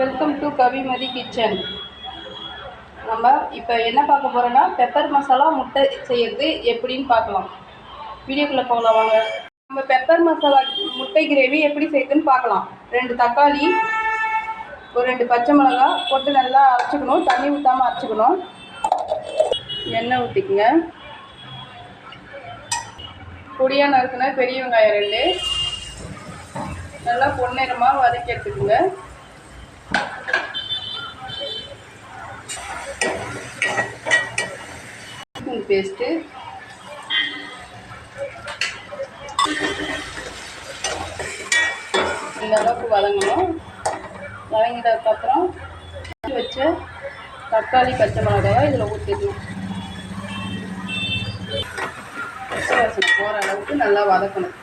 Welcome to Kavimathi kitchen. நம்ம இப்போ என்ன பார்க்க போகிறோன்னா பெப்பர் மசாலா முட்டை செய்கிறது எப்படின்னு பார்க்கலாம். வீடியோக்குள்ளே போகலாம் வாங்க. நம்ம பெப்பர் மசாலா முட்டை கிரேவி எப்படி செய்யுதுன்னு பார்க்கலாம். 2 தக்காளி, ஒரு 2 பச்சை மிளகாய் போட்டு நல்லா அரைச்சிக்கணும். தண்ணி ஊற்றாமல் அரைச்சிக்கணும். எண்ணெய் ஊற்றிக்குங்க. பொடியாக நறுக்குன பெரிய வெங்காயம் 2 நல்லா பொன்னிறமாக வதக்கி எடுத்துக்குங்க. பேஸ்ட்டு, இந்த அளவுக்கு வதங்கணும். வதங்கினதுக்கப்புறம் வச்ச தக்காளி பச்சை மிளகாவை இதில் ஊற்றிடணும். பச்சை வாசனை போகிற அளவுக்கு நல்லா வதக்கணும்.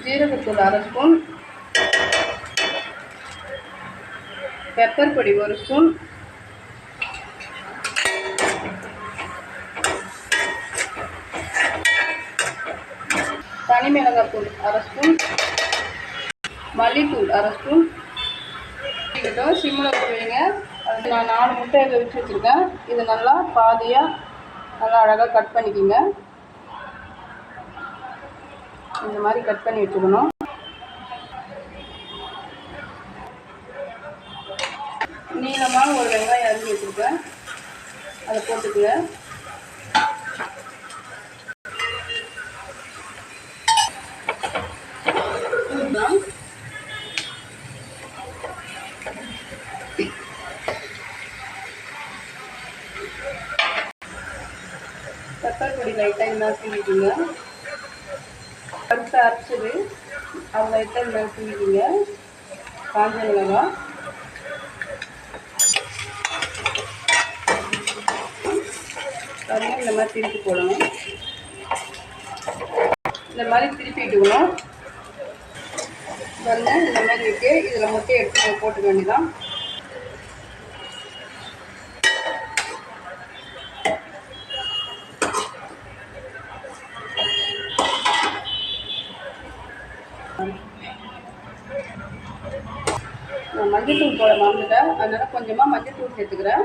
ஜீரகத்தூள் 1/2 ஸ்பூன், பெப்பர் பொடி 1 ஸ்பூன், தனி மிளகாத்தூள் 1/2 ஸ்பூன், மல்லித்தூள் 1/2 ஸ்பூன். சிம்மில் வச்சுருவீங்க. அது நான் 4 முட்டை வச்சு வச்சுருக்கேன். இது நல்லா பாதியாக நல்லா அழகாக கட் பண்ணிக்கோங்க. இந்த மாதிரி கட் பண்ணி வச்சுக்கணும். நீளமாக ஒரு வெங்காயம் அரிஞ்சு வச்சுருக்கேன், அதை போட்டுக்குங்க. பெப்பர் பொடி லைட்டாக இருந்தால் தூவிடுங்க. பருப்பு அரைச்சது அது லைட்டாக இருந்தால் தூவிடுங்க. காஞ்ச மிளகாய், இந்த மாதிரி திருப்பி போடணும். இந்த மாதிரி திருப்பிட்டுக்கணும். பாருங்க, இந்த மாதிரி இருக்குது. இதில் முட்டையை எடுத்து போட்டுக்க வேண்டியதான். நான் மஞ்சள்தூள் போட மறந்துட்டேன், அதனால் கொஞ்சமாக மஞ்சள்தூள் சேர்த்துக்கிறேன்.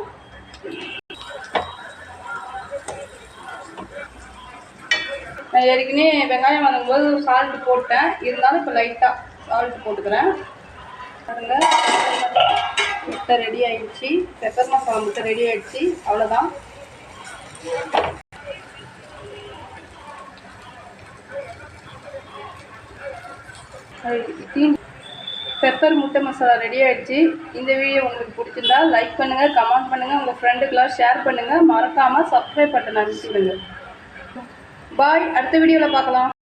நான் ஏற்கனவே வெங்காயம் வாங்கும்போது சால்ட்டு போட்டேன், இருந்தாலும் இப்போ லைட்டாக சால்ட்டு போட்டுக்கிறேன். பாருங்க, முட்டை ரெடி ஆகிடுச்சு. பெப்பர் மசாலா முட்டை ரெடி ஆகிடுச்சு. அவ்வளோதான். பெப்பர் முட்டை மசாலா ரெடி ஆகிடுச்சு. இந்த வீடியோ உங்களுக்கு பிடிச்சிருந்தா லைக் பண்ணுங்கள், கமெண்ட் பண்ணுங்கள், உங்கள் ஃப்ரெண்டுக்கெல்லாம் ஷேர் பண்ணுங்கள். மறக்காமல் சப்ஸ்கிரைப் பட்டன் அழுத்திடுங்க. பாய். அடுத்த வீடியோவில் பார்க்கலாம்.